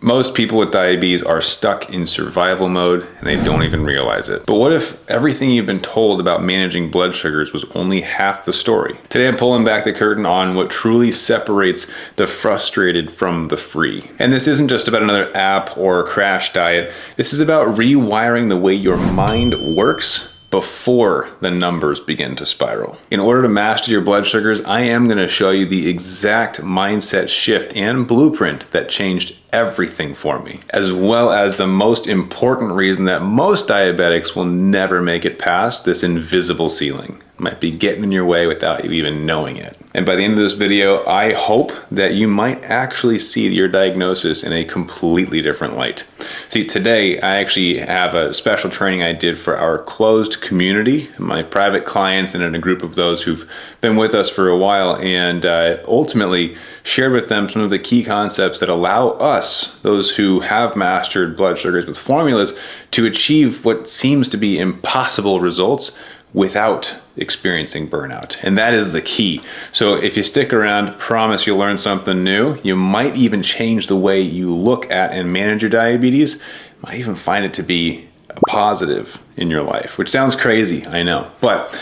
Most people with diabetes are stuck in survival mode and they don't even realize it. But what if everything you've been told about managing blood sugars was only half the story? Today I'm pulling back the curtain on what truly separates the frustrated from the free. And this isn't just about another app or a crash diet. This is about rewiring the way your mind works before the numbers begin to spiral. In order to master your blood sugars, I am going to show you the exact mindset shift and blueprint that changed everything for me, as well as the most important reason that most diabetics will never make it past this invisible ceiling. It might be getting in your way without you even knowing it. And by the end of this video, I hope that you might actually see your diagnosis in a completely different light. See, today I actually have a special training I did for our closed community, my private clients, and in a group of those who've been with us for a while, and ultimately shared with them some of the key concepts that allow us, those who have mastered blood sugars with formulas, to achieve what seems to be impossible results without experiencing burnout. And that is the key. So if you stick around, promise you'll learn something new. You might even change the way you look at and manage your diabetes. Might even find it to be a positive in your life, which sounds crazy, I know. But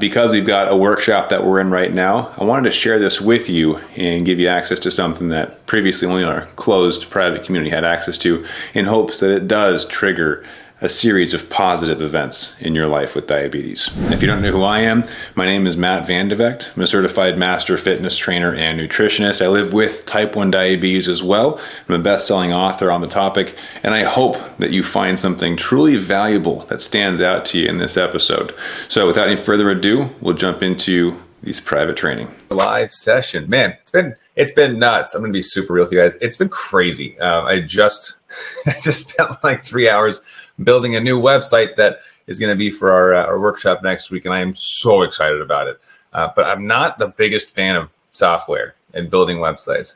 because we've got a workshop that we're in right now, I wanted to share this with you and give you access to something that previously only our closed private community had access to, in hopes that it does trigger a series of positive events in your life with diabetes. If you don't know who I am, my name is Matt Vandevecht. I'm a certified master fitness trainer and nutritionist. I live with type 1 diabetes as well. I'm a best-selling author on the topic, and I hope that you find something truly valuable that stands out to you in this episode. So without any further ado, we'll jump into this private training. Live session. Man, it's been nuts. I'm gonna be super real with you guys. It's been crazy. I just spent like 3 hours building a new website that is going to be for our workshop next week, and I am so excited about it. But I'm not the biggest fan of software and building websites.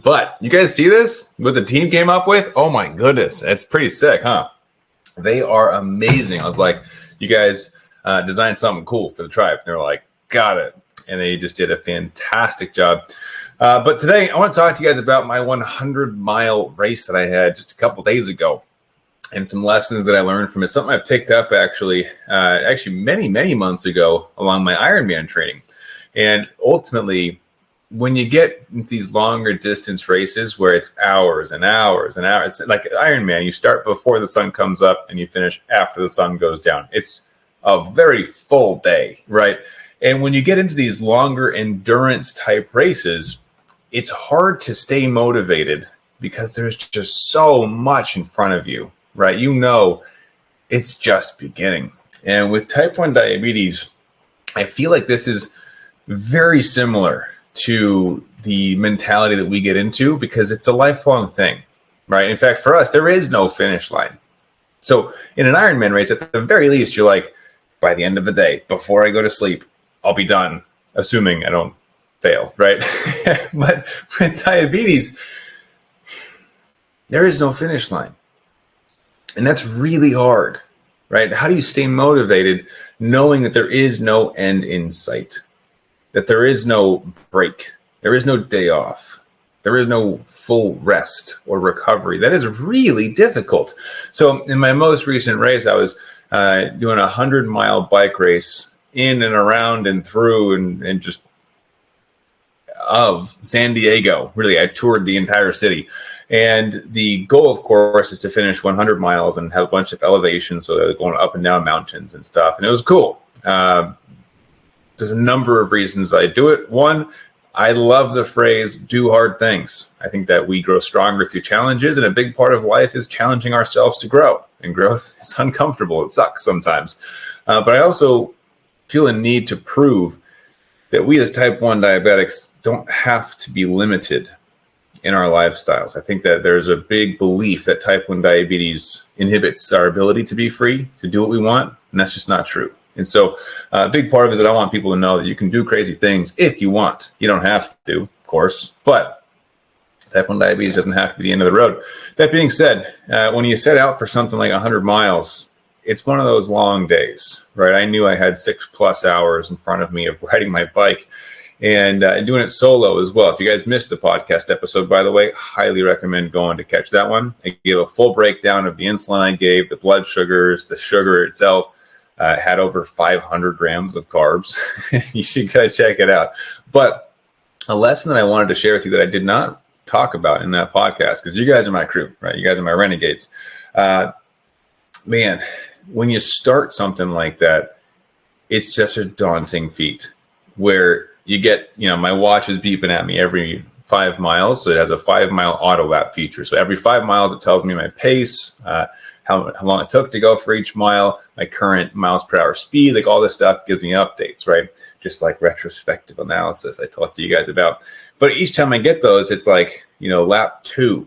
But you guys see this? What the team came up with? Oh my goodness, it's pretty sick, huh? They are amazing. I was like, you guys designed something cool for the tribe. And they're like, got it. And they just did a fantastic job. But today I want to talk to you guys about my 100-mile race that I had just a couple days ago, and some lessons that I learned from it. Something I picked up actually many months ago along my Ironman training. And ultimately, when you get into these longer distance races where it's hours and hours and hours, like Ironman, you start before the sun comes up and you finish after the sun goes down. It's a very full day, right? And when you get into these longer endurance type races, it's hard to stay motivated because there's just so much in front of you, right? You know, it's just beginning. And with type 1 diabetes, I feel like this is very similar to the mentality that we get into, because it's a lifelong thing, right? In fact, for us, there is no finish line. So in an Ironman race, at the very least, you're like, by the end of the day, before I go to sleep, I'll be done, assuming I don't fail, right? But with diabetes, there is no finish line. And that's really hard, right? How do you stay motivated knowing that there is no end in sight, that there is no break, there is no day off, there is no full rest or recovery? That is really difficult. So in my most recent race, I was doing a 100-mile bike race in and around and through and just of San Diego. Really, I toured the entire city. And the goal, of course, is to finish 100 miles and have a bunch of elevation, so they're going up and down mountains and stuff. And it was cool. There's a number of reasons I do it. One, I love the phrase, do hard things. I think that we grow stronger through challenges, and a big part of life is challenging ourselves to grow. And growth is uncomfortable. It sucks sometimes. But I also feel a need to prove that we as type 1 diabetics don't have to be limited in our lifestyles. I think that there's a big belief that type 1 diabetes inhibits our ability to be free, to do what we want, and that's just not true. And so a big part of it is that I want people to know that you can do crazy things if you want. You don't have to, of course, but type 1 diabetes doesn't have to be the end of the road. That being said, when you set out for something like 100 miles, it's one of those long days, right? I knew I had 6+ hours in front of me of riding my bike. and doing it solo as well. If you guys missed the podcast episode, by the way, highly recommend going to catch that one. I gave a full breakdown of the insulin I gave, the blood sugars, the sugar itself. Had over 500 grams of carbs. You should go check it out. But a lesson that I wanted to share with you that I did not talk about in that podcast, because you guys are my crew, right? You guys are my renegades. Man, when you start something like that, it's just a daunting feat where you get, my watch is beeping at me every 5 miles. So it has a 5-mile auto lap feature. So every 5 miles, it tells me my pace, how long it took to go for each mile, my current miles per hour speed, like all this stuff gives me updates, right? Just like retrospective analysis I talked to you guys about. But each time I get those, it's like, lap 2,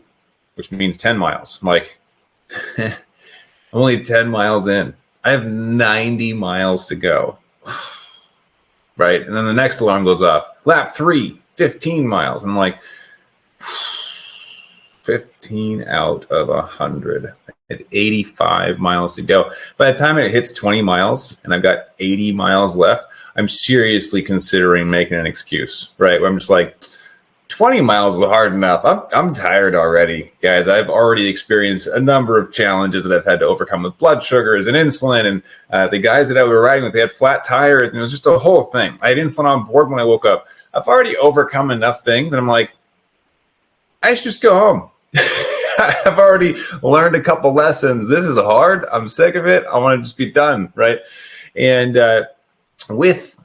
which means 10 miles. I'm like, I'm only 10 miles in. I have 90 miles to go, right? And then the next alarm goes off. Lap 3, 15 miles. I'm like, 15 out of 100. I had 85 miles to go. By the time it hits 20 miles and I've got 80 miles left, I'm seriously considering making an excuse, right? Where I'm just like, 20 miles is hard enough. I'm tired already, guys. I've already experienced a number of challenges that I've had to overcome with blood sugars and insulin. And the guys that I was riding with, they had flat tires, and it was just a whole thing. I had insulin on board when I woke up. I've already overcome enough things, and I'm like, I should just go home. I've already learned a couple lessons. This is hard. I'm sick of it. I want to just be done, right? And with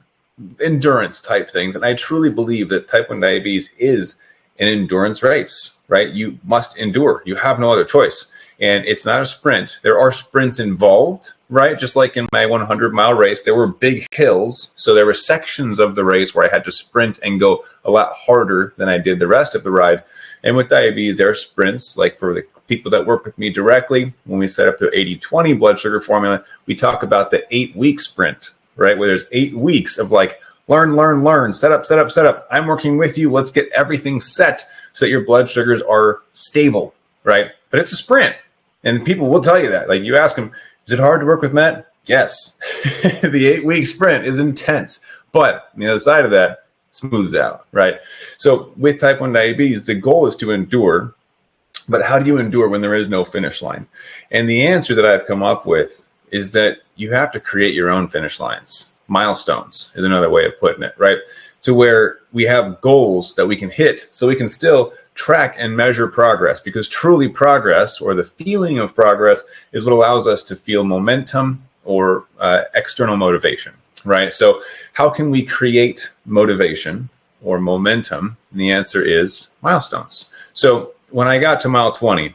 endurance type things, and I truly believe that type 1 diabetes is an endurance race, right? You must endure. You have no other choice. And it's not a sprint. There are sprints involved, right? Just like in my 100-mile race, there were big hills. So there were sections of the race where I had to sprint and go a lot harder than I did the rest of the ride. And with diabetes, there are sprints, like for the people that work with me directly, when we set up the 80-20 blood sugar formula, we talk about the 8-week sprint, right? Where there's 8 weeks of like, learn, set up. I'm working with you. Let's get everything set so that your blood sugars are stable, right? But it's a sprint. And people will tell you that. Like, you ask them, is it hard to work with Matt? Yes. The 8-week sprint is intense. But on the other side of that, smooths out, right? So with type 1 diabetes, the goal is to endure. But how do you endure when there is no finish line? And the answer that I've come up with is that you have to create your own finish lines. Milestones is another way of putting it, right? To where we have goals that we can hit so we can still track and measure progress, because truly progress, or the feeling of progress, is what allows us to feel momentum or external motivation, right? So how can we create motivation or momentum? And the answer is milestones. So when I got to mile 20,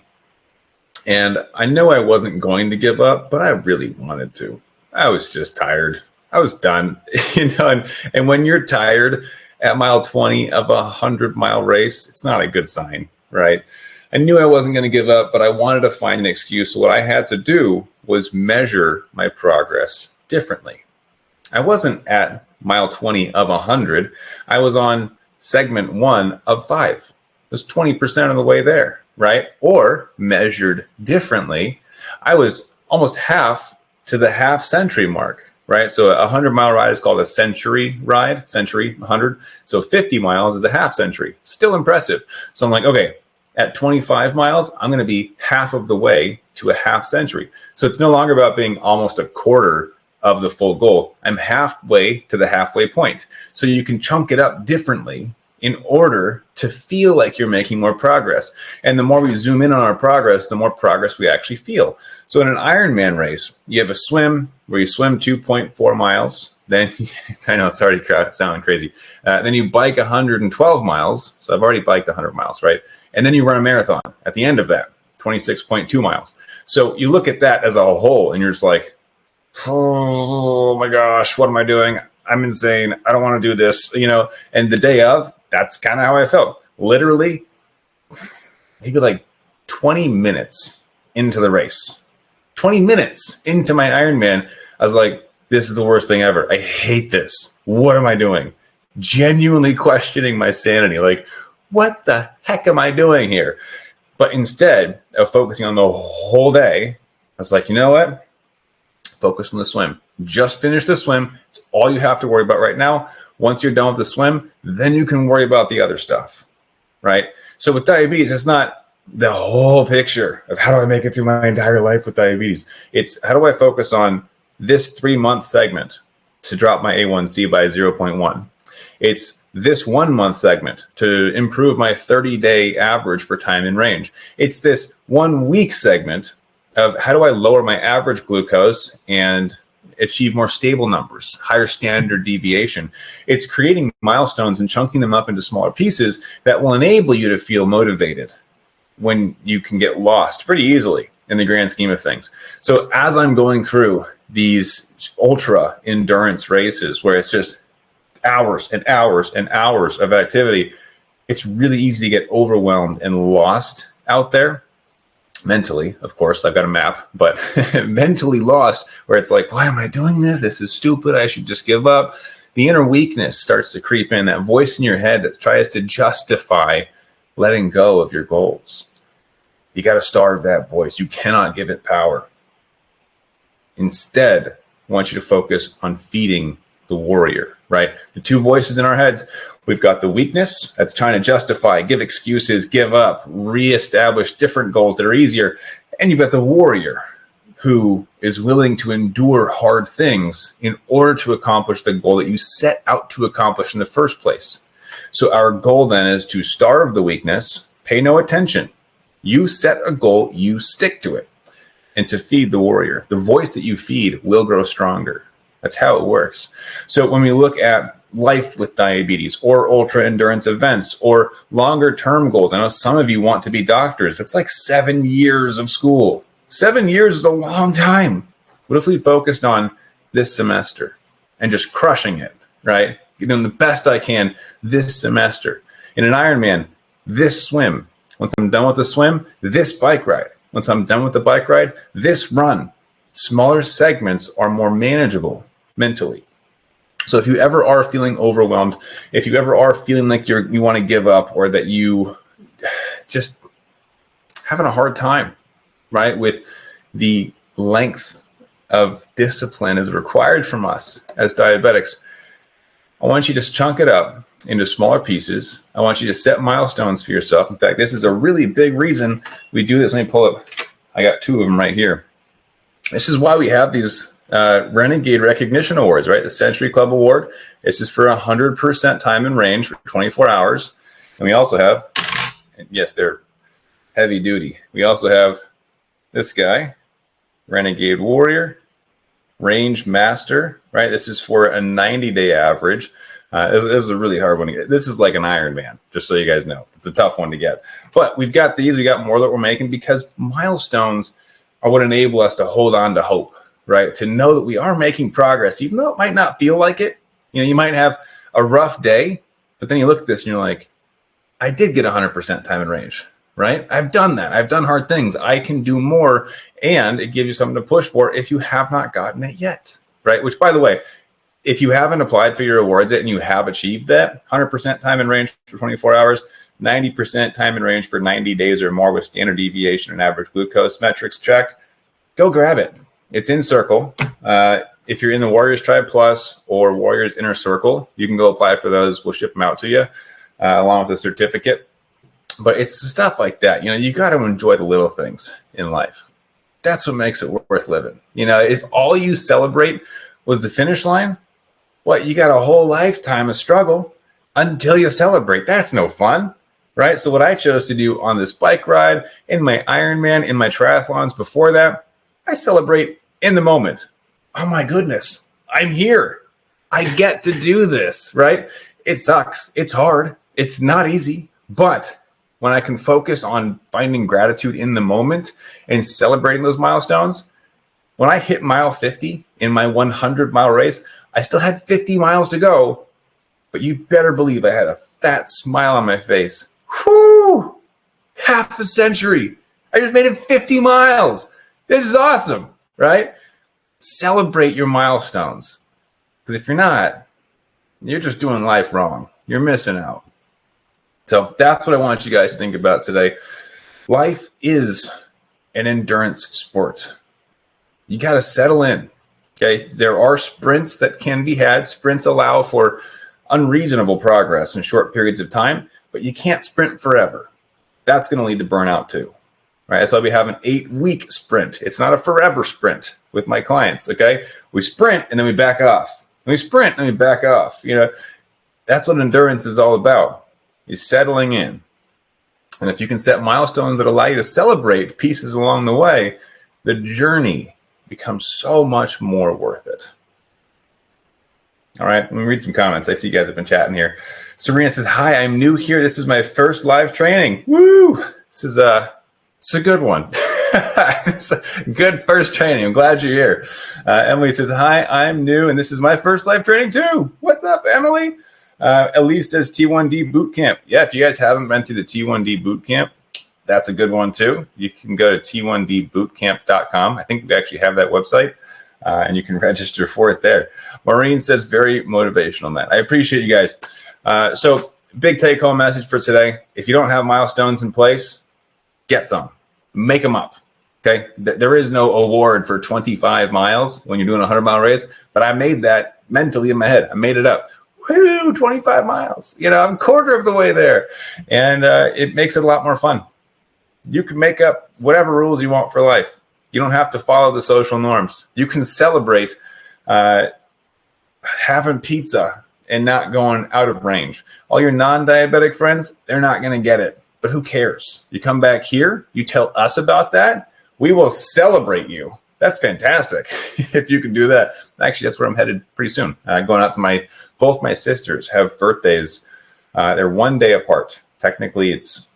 and I know I wasn't going to give up, but I really wanted to. I was just tired. I was done, and when you're tired at mile 20 of a 100-mile race, it's not a good sign, right? I knew I wasn't going to give up, but I wanted to find an excuse. So what I had to do was measure my progress differently. I wasn't at mile 20 of 100. I was on segment 1 of 5. It was 20% of the way there, right? Or measured differently, I was almost half to the half-century mark. Right, so a 100-mile ride is called a century ride, century, 100. So 50 miles is a half century. Still impressive. So I'm like, okay, at 25 miles, I'm going to be half of the way to a half century. So it's no longer about being almost a quarter of the full goal. I'm halfway to the halfway point. So you can chunk it up differently in order to feel like you're making more progress. And the more we zoom in on our progress, the more progress we actually feel. So in an Ironman race, you have a swim where you swim 2.4 miles. Then, I know it's already sounding crazy. Then you bike 112 miles. So I've already biked 100 miles, right? And then you run a marathon at the end of that, 26.2 miles. So you look at that as a whole and you're just like, oh my gosh, what am I doing? I'm insane. I don't want to do this, and the day of, that's kind of how I felt. Literally, maybe like 20 minutes into the race, 20 minutes into my Ironman, I was like, this is the worst thing ever. I hate this. What am I doing? Genuinely questioning my sanity. Like, what the heck am I doing here? But instead of focusing on the whole day, I was like, you know what? Focus on the swim. Just finish the swim. It's all you have to worry about right now. Once you're done with the swim, then you can worry about the other stuff, right? So with diabetes, it's not the whole picture of how do I make it through my entire life with diabetes. It's how do I focus on this 3-month segment to drop my A1C by 0.1. It's this 1-month segment to improve my 30-day average for time in range. It's this 1-week segment of how do I lower my average glucose and achieve more stable numbers, higher standard deviation. It's creating milestones and chunking them up into smaller pieces that will enable you to feel motivated when you can get lost pretty easily in the grand scheme of things. So as I'm going through these ultra endurance races where it's just hours and hours and hours of activity, it's really easy to get overwhelmed and lost out there. Mentally, of course, I've got a map, but mentally lost where it's like, why am I doing this? This is stupid. I should just give up. The inner weakness starts to creep in, that voice in your head that tries to justify letting go of your goals. You got to starve that voice. You cannot give it power. Instead, I want you to focus on feeding the warrior, right? The two voices in our heads. We've got the weakness that's trying to justify, give excuses, give up, reestablish different goals that are easier. And you've got the warrior who is willing to endure hard things in order to accomplish the goal that you set out to accomplish in the first place. So our goal then is to starve the weakness, pay no attention. You set a goal, you stick to it. And to feed the warrior, the voice that you feed will grow stronger. That's how it works. So when we look at life with diabetes or ultra endurance events or longer term goals, I know some of you want to be doctors. That's like 7 years of school. 7 years is a long time. What if we focused on this semester and just crushing it, right? Doing the best I can this semester. In an Ironman, this swim. Once I'm done with the swim, this bike ride. Once I'm done with the bike ride, this run. Smaller segments are more manageable mentally. So if you ever are feeling overwhelmed, if you ever are feeling like you want to give up or that you just having a hard time, right, with the length of discipline is required from us as diabetics, I want you to chunk it up into smaller pieces. I want you to set milestones for yourself. In fact, this is a really big reason we do this. Let me pull up. I got 2 of them right here. This is why we have these Renegade Recognition Awards, right? The Century Club Award. This is for 100% time in range for 24 hours. And we also have, yes, they're heavy duty. We also have this guy, Renegade Warrior, Range Master, right? This is for a 90-day average. This is a really hard one to get. This is like an Ironman, just so you guys know. It's a tough one to get. But we've got these. We got more that we're making because milestones are what enable us to hold on to hope, right? To know that we are making progress, even though it might not feel like it. You know, you might have a rough day, but then you look at this and you're like, I did get 100% time in range, right? I've done that. I've done hard things. I can do more. And it gives you something to push for if you have not gotten it yet, right? Which, by the way, if you haven't applied for your awards yet and you have achieved that, 100% time in range for 24 hours, 90% time in range for 90 days or more with standard deviation and average glucose metrics checked, go grab it. It's in Circle. If you're in the Warriors Tribe Plus or Warriors Inner Circle, you can go apply for those. We'll ship them out to you along with a certificate. But it's stuff like that. You know, you got to enjoy the little things in life. That's what makes it worth living. You know, if all you celebrate was the finish line, what, you got a whole lifetime of struggle until you celebrate. That's no fun, right? So what I chose to do on this bike ride, in my Ironman, in my triathlons before that, I celebrate in the moment. Oh my goodness, I'm here. I get to do this, right? It sucks. It's hard. It's not easy. But when I can focus on finding gratitude in the moment and celebrating those milestones, when I hit mile 50 in my 100-mile race, I still had 50 miles to go, but you better believe I had a fat smile on my face. Whoo! Half a century. I just made it 50 miles. This is awesome, right? Celebrate your milestones. Because if you're not, you're just doing life wrong. You're missing out. So that's what I want you guys to think about today. Life is an endurance sport. You got to settle in. Okay, there are sprints that can be had. Sprints allow for unreasonable progress in short periods of time, but you can't sprint forever. That's going to lead to burnout too, right? That's why we have an 8-week sprint. It's not a forever sprint with my clients, okay? We sprint and then we back off. And we sprint and we back off. That's what endurance is all about, is settling in. And if you can set milestones that allow you to celebrate pieces along the way, the journey becomes so much more worth it. All right, let me read some comments. I see you guys have been chatting here. Serena says, hi, I'm new here. This is my first live training. Woo! This is a good one. This is a good first training. I'm glad you're here. Emily says, hi, I'm new, and this is my first live training too. What's up, Emily? Elise says, T1D Bootcamp. Yeah, if you guys haven't been through the T1D Bootcamp, that's a good one too. You can go to t1dbootcamp.com. I think we actually have that website. And you can register for it there. Maureen says, very motivational, man. I appreciate you guys. So big take-home message for today. If you don't have milestones in place, get some. Make them up, okay? There is no award for 25 miles when you're doing a 100-mile race, but I made that mentally in my head. I made it up. Woo, 25 miles. I'm a quarter of the way there. And it makes it a lot more fun. You can make up whatever rules you want for life. You don't have to follow the social norms. You can celebrate having pizza and not going out of range. All your non-diabetic friends, they're not going to get it. But who cares? You come back here, you tell us about that, we will celebrate you. That's fantastic if you can do that. Actually, that's where I'm headed pretty soon. Going out to both my sisters have birthdays. They're 1 day apart. Technically, it's,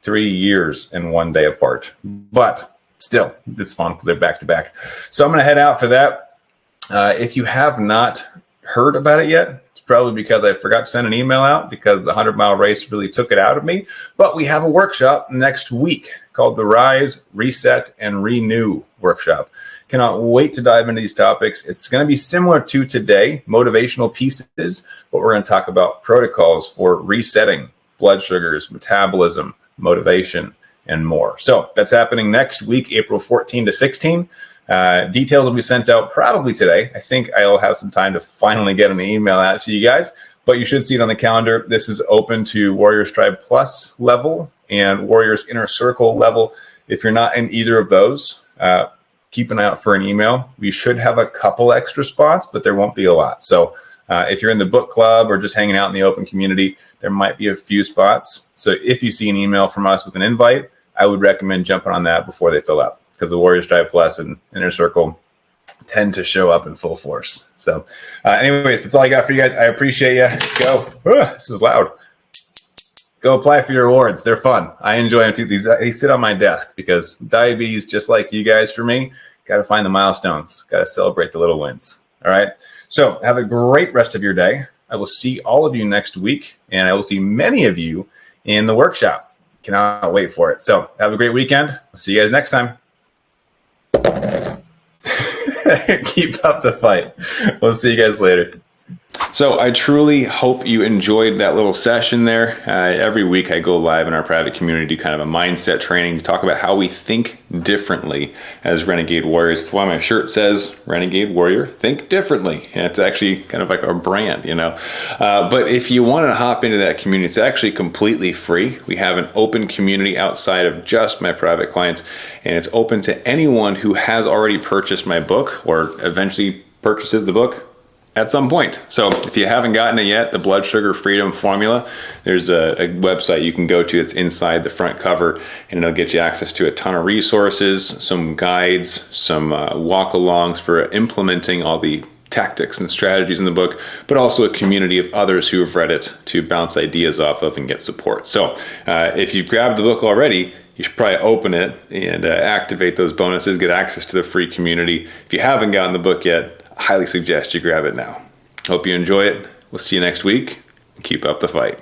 3 years and 1 day apart, but still it's fun because they're back to back. So I'm going to head out for that. If you have not heard about it yet, it's probably because I forgot to send an email out because the 100-mile race really took it out of me. But we have a workshop next week called the Rise, Reset, and Renew workshop. Cannot wait to dive into these topics. It's going to be similar to today, motivational pieces, but we're going to talk about protocols for resetting blood sugars, metabolism, motivation, and more. So that's happening next week, April 14 to 16. Details will be sent out probably today. I think I'll have some time to finally get an email out to you guys, but you should see it on the calendar. This is open to Warriors Tribe Plus level and Warriors Inner Circle level. If you're not in either of those, keep an eye out for an email. We should have a couple extra spots, but there won't be a lot. So if you're in the book club or just hanging out in the open community, there might be a few spots. So if you see an email from us with an invite, I would recommend jumping on that before they fill up, because the Warriors Drive Plus and Inner Circle tend to show up in full force. So anyways, that's all I got for you guys. I appreciate you. Go. This is loud. Go apply for your awards. They're fun. I enjoy them too. They sit on my desk because diabetes, just like you guys for me, got to find the milestones. Got to celebrate the little wins. All right. So have a great rest of your day. I will see all of you next week, and I will see many of you in the workshop. Cannot wait for it. So have a great weekend. I'll see you guys next time. Keep up the fight. We'll see you guys later. So I truly hope you enjoyed that little session there. Every week I go live in our private community, kind of a mindset training to talk about how we think differently as Renegade Warriors. That's why my shirt says Renegade Warrior, think differently. And it's actually kind of like our brand, But if you want to hop into that community, it's actually completely free. We have an open community outside of just my private clients, and it's open to anyone who has already purchased my book or eventually purchases the book at some point. So if you haven't gotten it yet, the Blood Sugar Freedom Formula, there's a website you can go to. It's inside the front cover, and it'll get you access to a ton of resources, some guides, some walk-alongs for implementing all the tactics and strategies in the book, but also a community of others who have read it to bounce ideas off of and get support. So if you've grabbed the book already, you should probably open it and activate those bonuses, get access to the free community. If you haven't gotten the book yet, I highly suggest you grab it now. Hope you enjoy it. We'll see you next week. Keep up the fight.